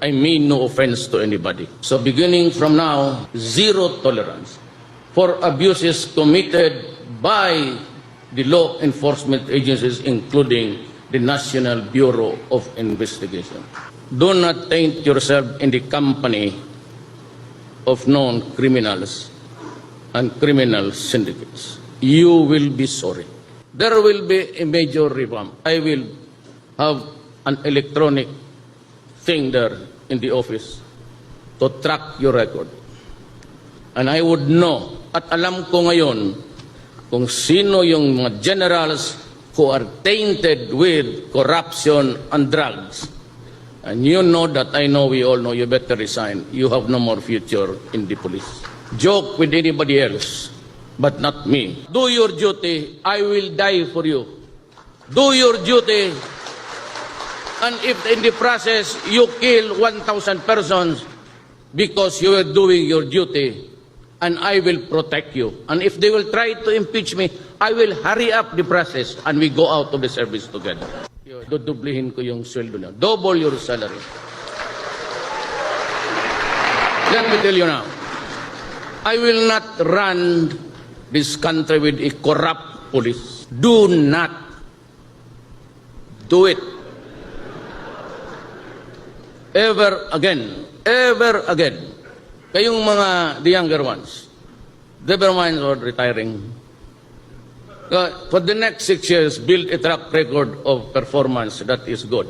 I mean no offense to anybody. So beginning from now, zero tolerance for abuses committed by the law enforcement agencies, including the National Bureau of Investigation. Do not taint yourself in the company of known criminals and criminal syndicates. You will be sorry. There will be a major revamp. I will have an electronic thing there in the office to track your record. And I would know, at alam ko ngayon, kung sino yung mga generals who are tainted with corruption and drugs. And you know that, I know, we all know, you better resign. You have no more future in the police. Joke with anybody else, but not me. Do your duty, I will die for you. Do your duty, and if in the process you kill 1,000 persons because you are doing your duty, and I will protect you. And if they will try to impeach me, I will hurry up the process and we go out of the service together. Dudublihin ko yung sweldo niya. Double your salary. Let me tell you now, I will not run this country with a corrupt police. Do not do it. Ever again. Ever again. Kayong mga, the younger ones, never mind or retiring. For the next 6 years, build a track record of performance that is good.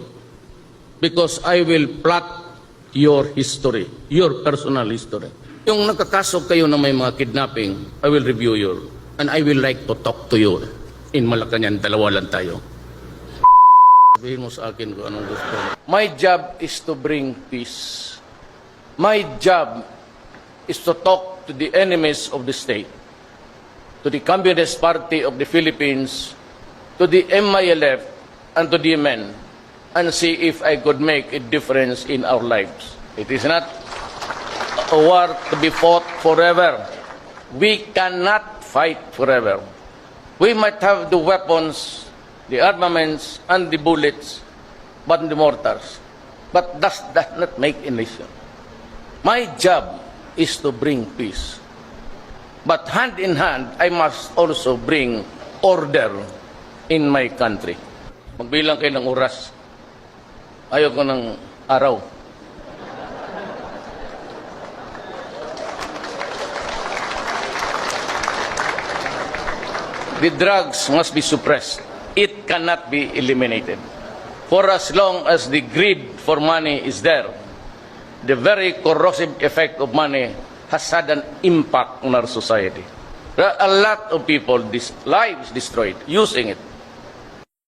Because I will plot your history, your personal history. Yung nagkakaso kayo na may mga kidnapping, I will review you. And I will like to talk to you in Malacanang. Dalawa lang tayo. Sabihin mo sa akin kung anong gusto. My job is to bring peace. My job is to talk to the enemies of the state, to the Communist Party of the Philippines, to the MILF, and to the men, and see if I could make a difference in our lives. It is not a war to be fought forever. We cannot fight forever. We might have the weapons, the armaments, and the bullets, but the mortars. But that does not make a nation. My job is to bring peace. But hand in hand, I must also bring order in my country. Magbilang kayo ng oras. Ayoko ng araw. The drugs must be suppressed. It cannot be eliminated. For as long as the greed for money is there, the very corrosive effect of money has had an impact on our society. There are a lot of people, lives destroyed using it.